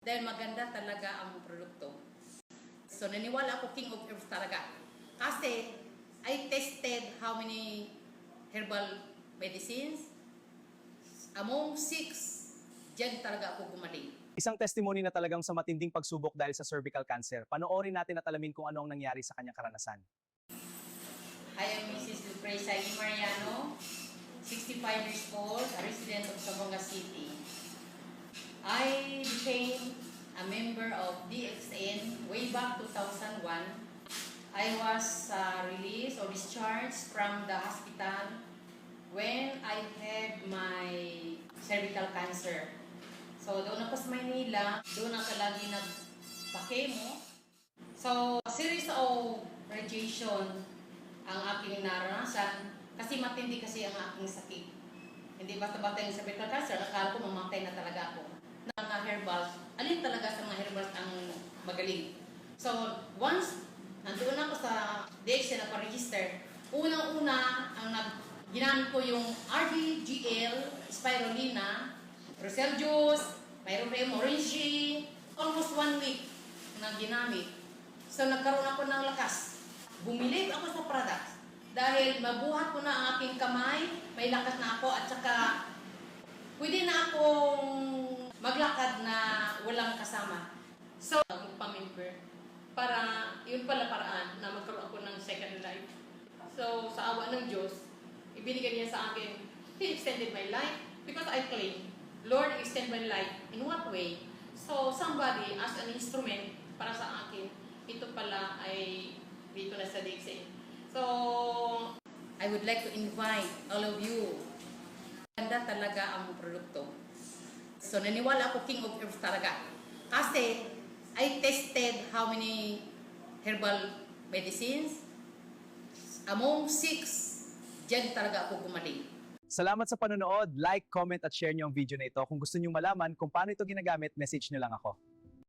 Dahil maganda talaga ang produkto. So naniwala ako King of Herbs talaga. Kasi I tested how many herbal medicines. Among 6, dyan talaga ako gumaling. Isang testimony na talagang sa matinding pagsubok dahil sa cervical cancer. Panoorin natin at alamin kung ano ang nangyari sa kanyang karanasan. I am Mrs. Lucrecia E. Mariano, 65 years old, a resident of Zamboanga City. I became a member of DXN way back 2001. I was released or discharged from the hospital when I had my cervical cancer. So, doon ako sa Maynila, doon ako lagi nagpa-chemo. So, series of radiation ang aking naranasan kasi matindi kasi ang aking sakit. Hindi basta-basta yung cervical cancer, akala ko mamatay na talaga ako. Mga herbals, alin talaga sa mga herbals ang magaling. So, once nandoon ako sa DXN na pa-register, unang-una ang ginamit ko yung RDGL, Spirulina, Rosel Juice, Pyrobrim Orange, almost 1 week na ginamit. So nagkaroon ako ng lakas. Bumilib ako sa products dahil mabuhat ko na ang aking kamay, may lakas na ako at saka pwede na akong maglakad na walang kasama. So, magpa-member para yun pala paraan na magkaroon ako ng second life. So, sa awa ng Diyos, ibinigay niya sa akin, He extended my life because I claim, Lord, extend my life. In what way? So, somebody as an instrument para sa akin, ito pala ay dito na sa DXN. So, I would like to invite all of you. Ganda talaga ang produkto. So, naniwala ako King of Herbs talaga. Kasi, I tested how many herbal medicines. Among 6, dyan talaga ako gumaling. Salamat sa panonood, like, comment at share niyo ang video na ito. Kung gusto niyo malaman kung paano ito ginagamit, message niyo lang ako.